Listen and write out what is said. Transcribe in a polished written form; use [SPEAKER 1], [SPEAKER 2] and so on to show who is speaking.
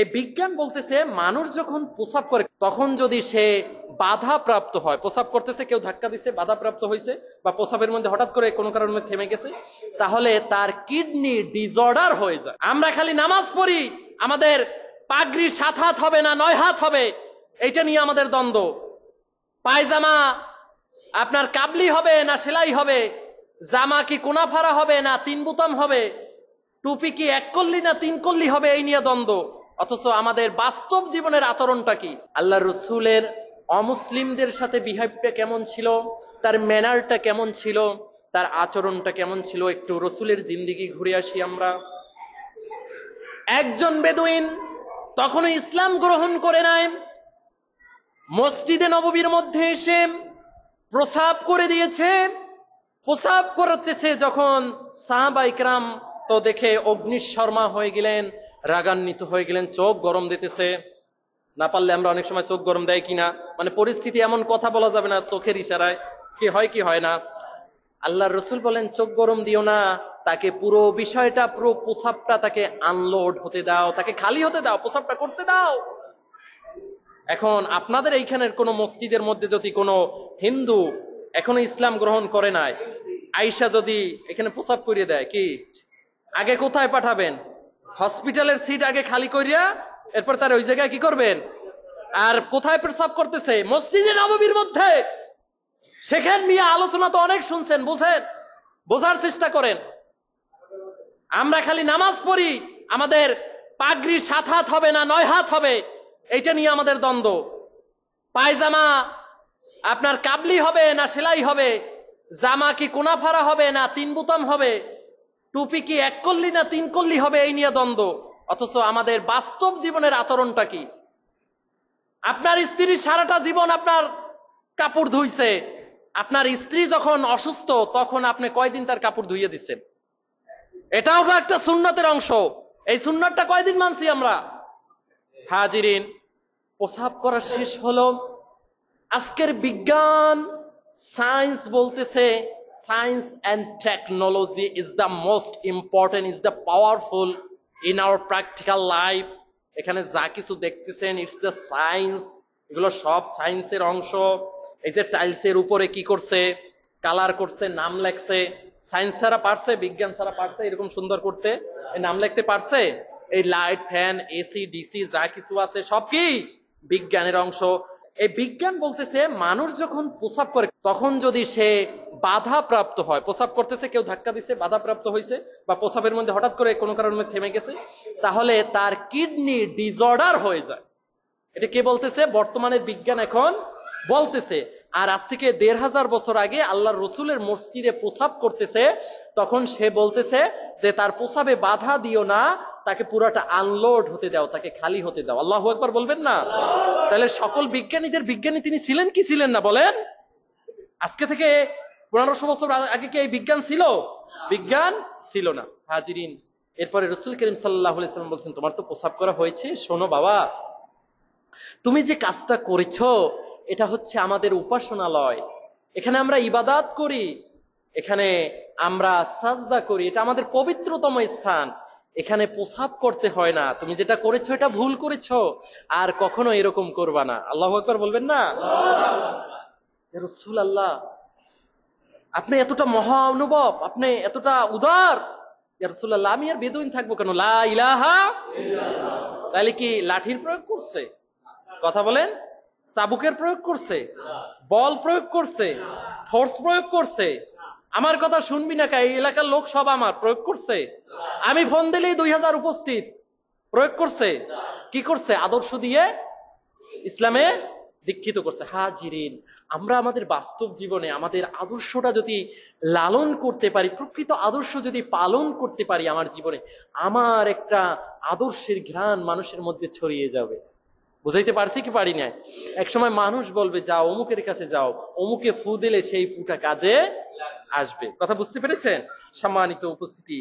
[SPEAKER 1] এই বিজ্ঞান বলতেছে মানুষ যখন প্রস্রাব করে তখন যদি সে বাধা প্রাপ্ত হয়, প্রস্রাব করতেছে, কেউ ধাক্কা দিছে, বাধা প্রাপ্ত হয়েছে, বা প্রস্রাবের মধ্যে হঠাৎ করে কোনো কারণে থেমে গেছে, তাহলে তার কিডনি ডিসঅর্ডার হয়ে যায়। আমরা খালি নামাজ পড়ি, আমাদের পাগড়ি 7 হাত হবে না 9 হাত হবে, এইটা নিয়ে আমাদের দ্বন্দ্ব। পায়জামা আপনার কাবলি হবে না সেলাই হবে, জামা কি কোনাফাড়া হবে না 3 বোতাম হবে, টুপি কি 1 কল্লি না 3 কল্লি হবে, এই নিয়ে দ্বন্দ্ব। অথচ আমাদের বাস্তব জীবনের আচরণটা কি? আল্লাহ রসুলের অমুসলিমদের সাথে বিহেভটা কেমন ছিল, তার ম্যানারটা কেমন ছিল, তার আচরণটা কেমন ছিল, একটু রসুলের জিন্দেগি ঘুরে আসি আমরা। একজন বেদুইন তখনও ইসলাম গ্রহণ করে নাই, মসজিদে নববীর মধ্যে এসে প্রস্রাব করে দিয়েছে। প্রস্রাব করতেছে যখন সাহাবা ইকরাম তো দেখে অগ্নিশর্মা হয়ে গেলেন, রাগান্বিত হয়ে গেলেন, চোখ গরম দিতেছে। না পারলে আমরা অনেক সময় চোখ গরম দেয় কিনা, মানে পরিস্থিতি এমন, কথা বলা যাবে না, চোখের ইশারায় কি হয় কি হয় না। আল্লাহর রসুল বলেন চোখ গরম দিও না, তাকে পুরো বিষয়টা, পুরো প্রস্রাবটা তাকে আনলোড হতে দাও, তাকে খালি হতে দাও, প্রস্রাবটা করতে দাও। এখন আপনাদের এইখানের কোন মসজিদের মধ্যে যদি কোনো হিন্দু এখনো ইসলাম গ্রহণ করে নাই, আয়েশা যদি এখানে প্রস্রাব করিয়ে দেয়, কি আগে কোথায় পাঠাবেন? হসপিটালের সিট আগে খালি করিয়া এরপর তার ওই জায়গায় কি করবেন? আর কোথায় প্রস্রাব করতেছে? মসজিদে নববীর মধ্যে। সেখান নিয়ে আলোচনা তো অনেক শুনছেন, বুঝেন, বোঝার চেষ্টা করেন। আমরা খালি নামাজ পড়ি, আমাদের পাগড়ি 7 হাত হবে না 9 হাত হবে, এইটা নিয়ে আমাদের দ্বন্দ্ব। পায়জামা আপনার কাবলি হবে না সেলাই হবে, জামা কি কোনাফাড়া হবে না 3 বোতাম হবে, টুপি কি 1 কল্লি না 3 কল্লি হবে, এই নিয়ে দ্বন্দ্ব। অথচ আমাদের বাস্তব জীবনের আচরণটা কি? আপনার স্ত্রী সারাটা জীবন আপনার কাপড় ধুইছে, আপনার স্ত্রী যখন অসুস্থ তখন আপনি কয়দিন তার কাপড় ধুইয়ে দিচ্ছেন? এটাও তো একটা সুন্নতের অংশ। এই সুন্নতটা কয়দিন মানছি আমরা? হাজিরিন, প্রস্রাব করা শেষ হলো। আজকের বিজ্ঞান, সায়েন্স বলতেছে science and technology is the most important, is the powerful in our practical life. এখানে যা কিছু দেখতেছেন, ইটস দ্য সায়েন্স, এগুলো সব সায়েন্সের অংশ। এই যে টাইলসের উপরে কি করছে, কালার করছে, নাম লেখছে, সায়েন্স ছাড়া পারছে, বিজ্ঞান ছাড়া পারছে এরকম সুন্দর করতে? এই নাম লিখতে পারছে? এই লাইট, ফ্যান, এসি, ডিসি যা কিছু আছে সব কি বিজ্ঞানের অংশ। এই বিজ্ঞান বলতেছে মানুষ যখন প্রস্রাব করে তখন যদি সে বাধা প্রাপ্ত হয়, প্রস্রাব করতেছে, কেউ ধাক্কা দিছে, বাধা প্রাপ্ত হয়েছে, বা প্রস্রাবের মধ্যে হঠাৎ করে কোনো কারণে থেমে গেছে, তাহলে তার কিডনি ডিসঅর্ডার হয়ে যায়। এটা কে বলতেছে? বর্তমানে বিজ্ঞান এখন বলতেছে। আর আজ থেকে 1500 বছর আগে আল্লাহর রসুলের মসজিদে প্রস্রাব করতেছে, তখন সে বলতেছে যে তার প্রস্রাবে বাধা দিও না, তাকে পুরাটা আনলোড হতে দাও, তাকে খালি হতে দাও। আল্লাহু আকবার বলবেন না? তাহলে সকল বিজ্ঞানীদের বিজ্ঞানী তিনি ছিলেন কি ছিলেন না বলেন? আজকে থেকে 1500 বছর আগে কি এই বিজ্ঞান ছিল? বিজ্ঞান ছিল না। হাজিরিন, এরপরে রাসূল করিম সাল্লাল্লাহু আলাইহি ওয়াসাল্লাম বলছেন তোমার তো প্রস্রাব করা হয়েছে, শোনো বাবা, তুমি যে কাজটা করেছো এটা হচ্ছে আমাদের উপাসনালয়, এখানে আমরা ইবাদত করি, এখানে আমরা সাজদা করি, এটা আমাদের পবিত্রতম স্থান, এখানে প্রস্রাব করতে হয় না, তুমি যেটা করেছো এটা ভুল করেছো, আর কখনো এরকম করবা না। আল্লাহু আকবার বলবেন না? ইয়া রাসূলুল্লাহ, আপনি এতটা মহা অনুভব, আপনি এতটা উদার। ইয়া রাসূলুল্লাহ, আমি আর বেদুইন থাকবো কেন? লা ইলাহা ইল্লাল্লাহ। তাহলে কি লাঠির প্রয়োগ করছে? কথা বলেন। চাবুকের প্রয়োগ করছে? বল প্রয়োগ করছে? ফোর্স প্রয়োগ করছে? আমার কথা শুনবি না কা, এই এলাকার লোক সব আমার প্রয়োগ করছে? আমি ফোন দিলেই 2000 উপস্থিত প্রয়োগ করছে? কি করছে? আদর্শ দিয়ে ইসলামে দীক্ষিত করছে। হাজিরিন, আমরা আমাদের বাস্তব জীবনে আমাদের আদর্শটা যদি লালন করতে পারি, প্রকৃত আদর্শ যদি পালন করতে পারি আমার জীবনে, আমার একটা আদর্শের ঘ্রাণ মানুষের মধ্যে ছড়িয়ে যাবে। বুঝাইতে পারছি কি পারি না? একসময় মানুষ বলবে যাও অমুকের কাছে যাও, অমুকে ফু দিলে সেই ফুটা কাজে আসবে। কথা বুঝতে পেরেছেন? সম্মানিত উপস্থিতি।